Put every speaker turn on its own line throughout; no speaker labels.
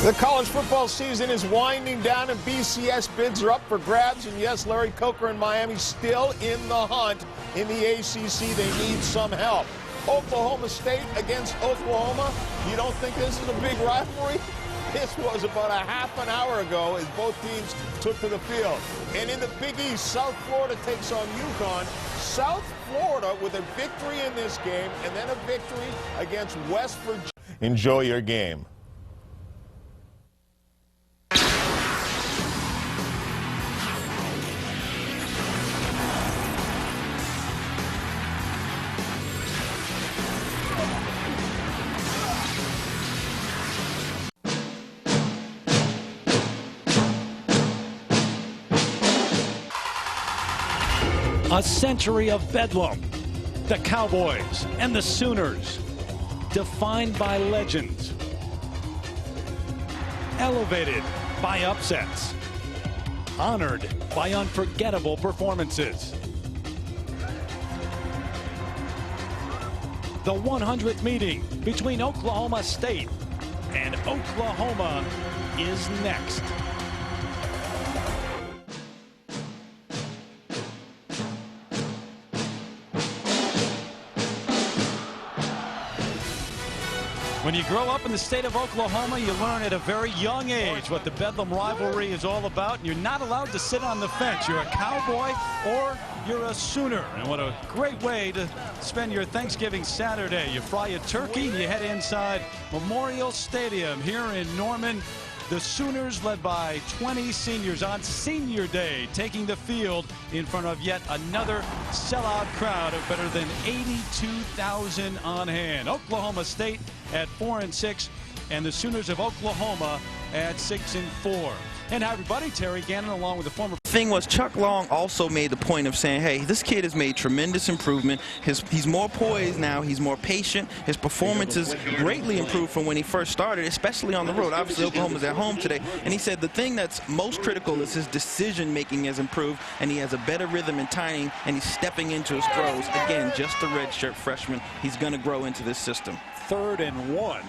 The college football season is winding down and BCS bids are up for grabs. And yes, Larry Coker and Miami still in the hunt in the ACC. They need some help. Oklahoma State against Oklahoma. You don't think this is a big rivalry? This was about a half an hour ago as both teams took to the field. And in the Big East, South Florida takes on UConn. South Florida with a victory in this game and then a victory against West Virginia. Enjoy your game.
A century of Bedlam, the Cowboys and the Sooners, defined by legends, elevated by upsets, honored by unforgettable performances. The 100th meeting between Oklahoma State and Oklahoma is next. When you grow up in the state of Oklahoma, you learn at a very young age what the Bedlam rivalry is all about. And you're not allowed to sit on the fence. You're a Cowboy or you're a Sooner. And what a great way to spend your Thanksgiving Saturday. You fry a turkey and you head inside Memorial Stadium here in Norman. The Sooners, led by 20 seniors on Senior Day, taking the field in front of yet another sellout crowd of better than 82,000 on hand. Oklahoma State at 4-6, and the Sooners of Oklahoma at 6-4. And hi, everybody. Terry Gannon, along with the former.
Thing was, Chuck Long also made the point of saying, hey, this kid has made tremendous improvement. He's more poised now. He's more patient. His performance is greatly improved from when he first started, especially on the road. Obviously, Oklahoma's at home today. And he said the thing that's most critical is his decision-making has improved, and he has a better rhythm and timing, and he's stepping into his throws. Again, just a redshirt freshman. He's going to grow into this system.
3rd and 1.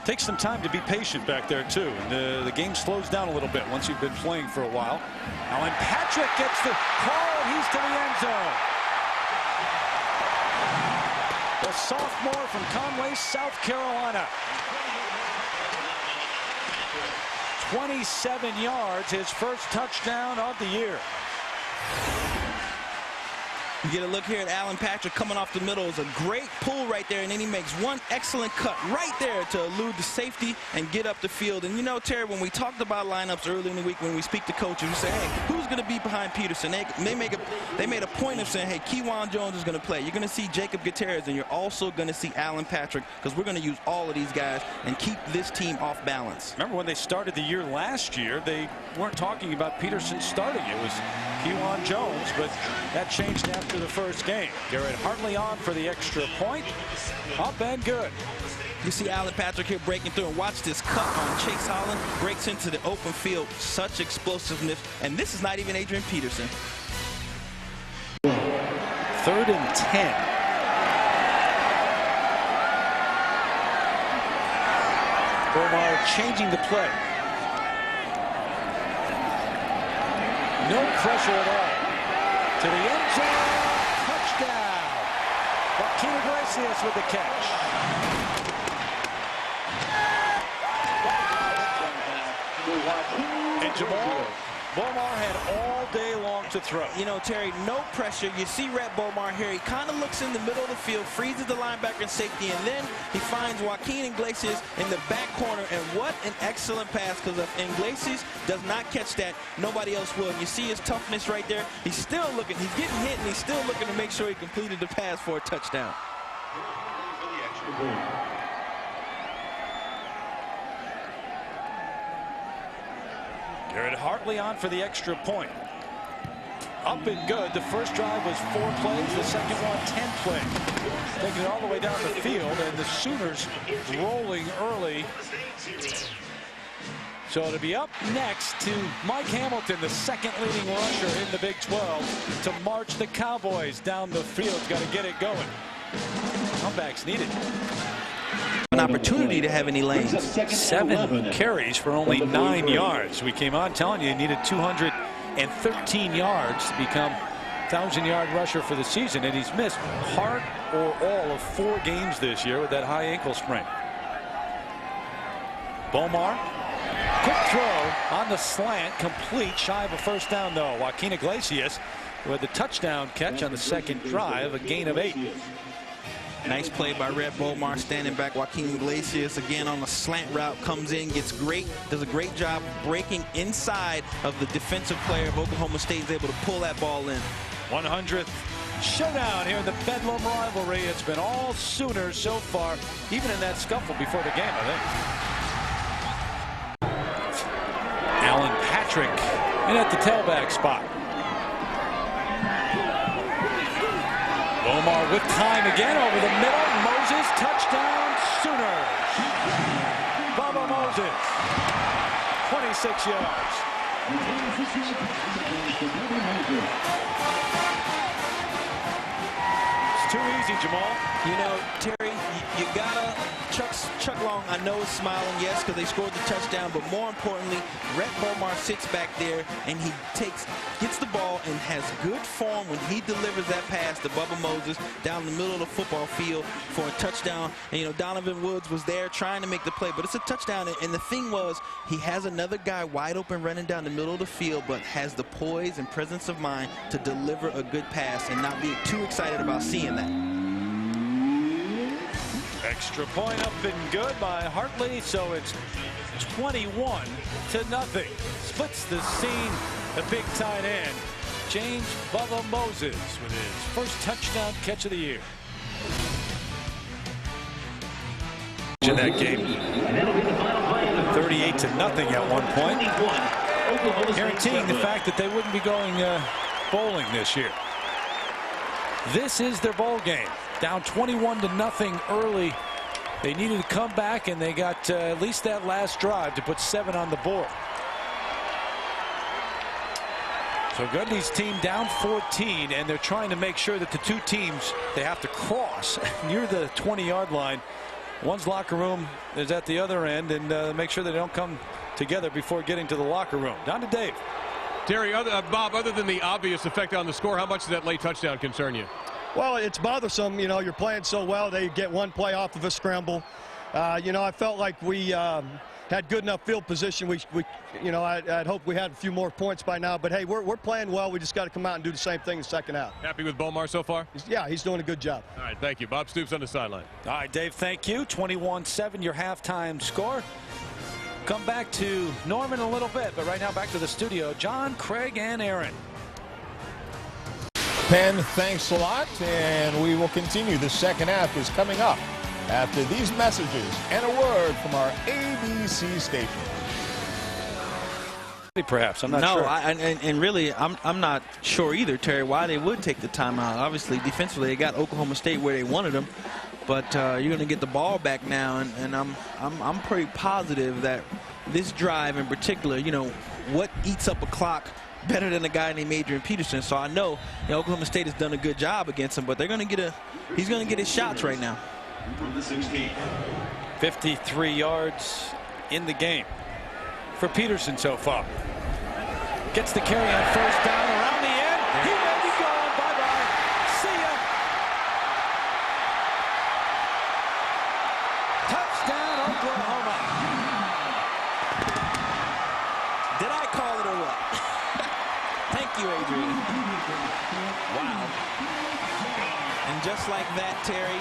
Takes some time to be patient back there, too. And the game slows down a little bit once you've been playing for a while. Alan Patrick gets the call, and he's to the end zone. The sophomore from Conway, South Carolina. 27 yards, his first touchdown of the year.
You get a look here at Alan Patrick coming off the middle. It's a great pull right there, and then he makes one excellent cut right there to elude the safety and get up the field. And you know, Terry, when we talked about lineups early in the week, when we speak to coaches, we say, hey, who's going to be behind Peterson? They made a point of saying, hey, Kewan Jones is going to play. You're going to see Jacob Gutierrez, and you're also going to see Alan Patrick, because we're going to use all of these guys and keep this team off balance.
Remember when they started the year last year, they weren't talking about Peterson starting. It was Kewan Jones, but that changed after the first game. Garrett Hartley on for the extra point. Up and good.
You see Alan Patrick here breaking through, and watch this cut on Chase Holland. Breaks into the open field. Such explosiveness. And this is not even Adrian Peterson.
3rd and 10. Omar changing the play. No pressure at all. To the end zone. Touchdown. Joaquin Iglesias with the catch. And Jamal Bomar had all day long to throw.
You know, Terry, no pressure. You see Rhett Bomar here. He kind of looks in the middle of the field, freezes the linebacker and safety, and then he finds Joaquin Iglesias in the back corner. And what an excellent pass, because if Iglesias does not catch that, nobody else will. You see his toughness right there. He's still looking. He's getting hit, and he's still looking to make sure he completed the pass for a touchdown.
Garrett Hartley on for the extra point. Up and good. The first drive was 4 plays. The second one, 10 plays. Taking it all the way down the field, and the Sooners rolling early. So it'll be up next to Mike Hamilton, the second leading rusher in the Big 12, to march the Cowboys down the field. Got to get it going. Comebacks needed.
an opportunity to have any lanes.
7 carries for only 9 yards. We came on telling you needed 213 yards to become 1,000-yard rusher for the season, and he's missed part or all of 4 games this year with that high ankle sprain. Bomar, quick throw on the slant, complete, shy of a first down though. Joaquin Iglesias with the touchdown catch on the second drive, a gain of 8.
Nice play by Red Bomar, standing back. Joaquin Iglesias again on the slant route, comes in, does a great job breaking inside of the defensive player of Oklahoma State, is able to pull that ball in.
100th showdown here in the Bedlam rivalry. It's been all Sooners so far, even in that scuffle before the game, I think. Alan Patrick in at the tailback spot. Bomar with time again over the middle. Moses, touchdown, Sooners. Bubba Moses, 26 yards. It's too easy, Jamal.
You know, Terry, you gotta, Chuck Long, I know, is smiling, yes, because they scored the touchdown, but more importantly, Rhett Bomar sits back there and he gets the ball and has good form when he delivers that pass to Bubba Moses down the middle of the football field for a touchdown. And, you know, Donovan Woods was there trying to make the play, but it's a touchdown. And the thing was, he has another guy wide open running down the middle of the field, but has the poise and presence of mind to deliver a good pass and not be too excited about seeing that.
Extra point up and good by Hartley, so it's 21-0. Splits the scene, the big tight end, James Bubba Moses, with his first touchdown catch of the year. In that game, 38-0 at one point, guaranteeing the fact that they wouldn't be going bowling this year. This is their bowl game. Down 21-0 early. They needed to come back, and they got at least that last drive to put 7 on the board. So Gundy's team down 14, and they're trying to make sure that the two teams, they have to cross near the 20-yard line. One's locker room is at the other end, and make sure they don't come together before getting to the locker room. Down to Dave.
Terry, Bob, other than the obvious effect on the score, how much does that late touchdown concern you?
Well, it's bothersome. You know, you're playing so well. They get one play off of a scramble. You know, I felt like we had good enough field position. You know, I'd hope we had a few more points by now. But, hey, we're playing well. We just got to come out and do the same thing in the second half.
Happy with Bomar so far?
Yeah, he's doing a good job.
All right, thank you. Bob Stoops on the sideline.
All right, Dave, thank you. 21-7, your halftime score. Come back to Norman in a little bit, but right now back to the studio. John, Craig, and Aaron.
Penn, thanks a lot, and we will continue. The second half is coming up after these messages and a word from our ABC station.
Perhaps, I'm not sure.
No, and really, I'm not sure either, Terry, why they would take the timeout. Obviously, defensively, they got Oklahoma State where they wanted them, but you're going to get the ball back now, and I'm pretty positive that this drive in particular, you know, what eats up a clock better than a guy named Adrian Peterson. So I know, you know, Oklahoma State has done a good job against him, but they're going to get he's going to get his shots right now.
53 yards in the game for Peterson so far. Gets the carry on first down around the end. He may be gone. Bye-bye. See ya. Touchdown, Oklahoma.
Did I call it or what? Thank you, Adrian. Wow. And just like that, Terry,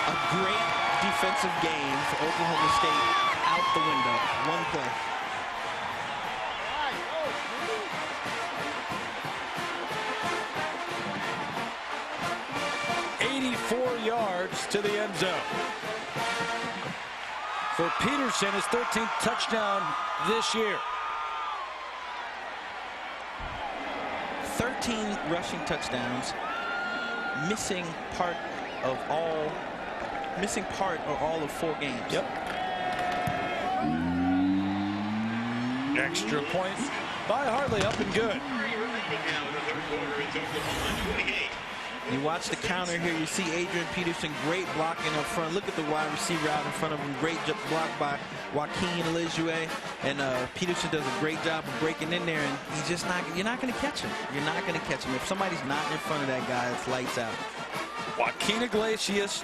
a great defensive game for Oklahoma State out the window. One play.
84 yards to the end zone. For Peterson, his 13th touchdown this year.
13 rushing touchdowns, missing part of all of 4 games.
Yep. Extra point by Hartley, up and good.
You watch the counter here. You see Adrian Peterson, great blocking up front. Look at the wide receiver out in front of him. Great block by Joaquin Elizue. And Peterson does a great job of breaking in there. And he's just not, you're not going to catch him. You're not going to catch him. If somebody's not in front of that guy, it's lights out.
Joaquin Iglesias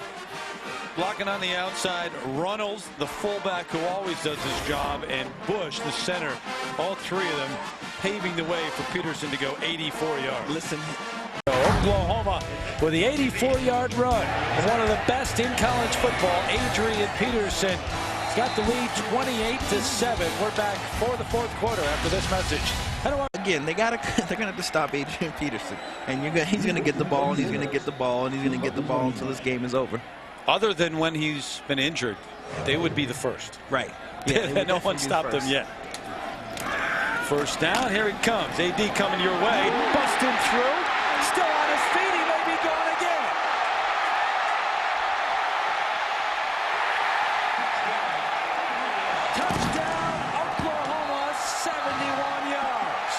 blocking on the outside. Runnels, the fullback who always does his job, and Bush, the center. All three of them paving the way for Peterson to go 84 yards.
Listen.
Oklahoma with the 84-yard run. One of the best in college football, Adrian Peterson. He's got the lead 28-7. We're back for the fourth quarter after this message.
Again, they're gonna have to stop Adrian Peterson, and he's gonna get the ball, and he's gonna get the ball, and he's gonna get the ball until this game is over.
Other than when he's been injured, they would be the first.
Right. Yeah,
no one stopped him yet. First down, here it comes. AD coming your way, busting through, still on his feet. He may be gone again. Touchdown, Oklahoma, 71 yards.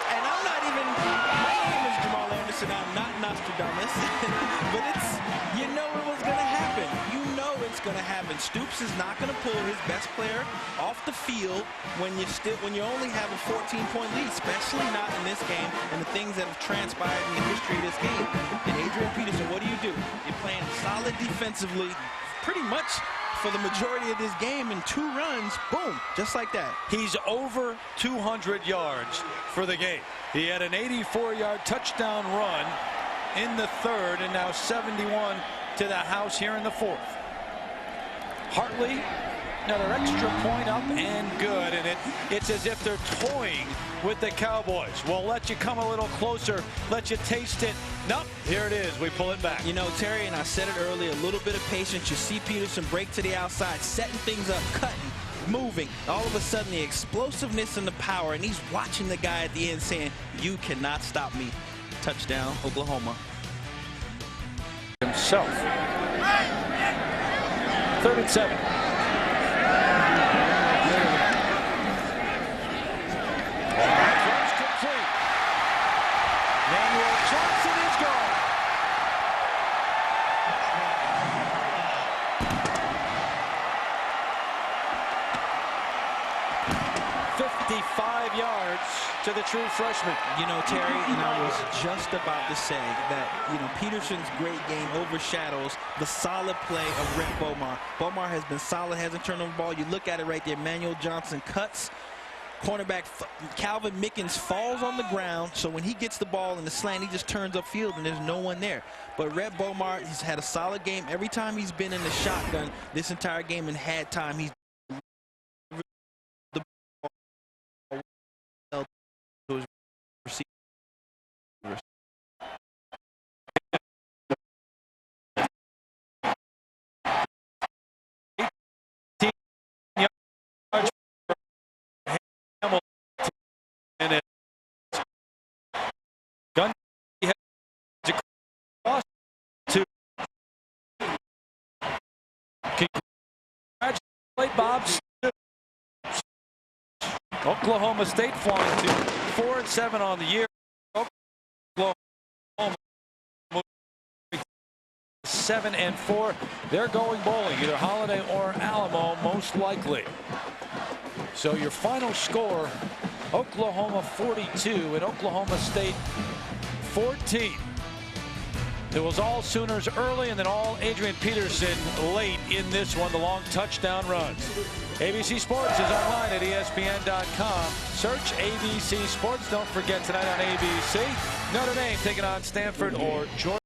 And I'm not even, my name is Jamal Anderson, I'm not Nostradamus, but you know it was going to happen. You know it's going to happen. Stoops is not going to pull his best player off the field when you only have a 14-point lead, especially not in this game and the things that have transpired in the history of this game. And Adrian Peterson, what do? You're playing solid defensively pretty much for the majority of this game, in 2 runs, boom, just like that.
He's over 200 yards for the game. He had an 84-yard touchdown run in the third, and now 71 to the house here in the fourth. Hartley, another extra point up and good, and it's as if they're toying with the Cowboys. We'll let you come a little closer, let you taste it. Nope, here it is. We pull it back.
You know, Terry, and I said it earlier, a little bit of patience. You see Peterson break to the outside, setting things up, cutting, moving. All of a sudden, the explosiveness and the power, and he's watching the guy at the end saying, you cannot stop me. Touchdown, Oklahoma.
Himself. 3rd and 7. Throws complete. Manuel Johnson is gone. $55 yards to the true freshman.
You know, Terry, and I was just about to say that, you know, Peterson's great game overshadows the solid play of Rick Bomar. Bomar has been solid, hasn't turned over the ball. You look at it right there. Manuel Johnson cuts. Cornerback Calvin Mickens falls on the ground, so when he gets the ball in the slant, he just turns upfield and there's no one there. But Red Bomar, he's had a solid game. Every time he's been in the shotgun this entire game and had time, he's the ball to his receivers.
Congratulate Bob. Oklahoma State flying to 4-7 on the year. Oklahoma 7-4. They're going bowling, either Holiday or Alamo, most likely. So your final score: Oklahoma 42 and Oklahoma State 14. It was all Sooners early and then all Adrian Peterson late in this one, the long touchdown runs. ABC Sports is online at ESPN.com. Search ABC Sports. Don't forget tonight on ABC, Notre Dame taking on Stanford or Georgia.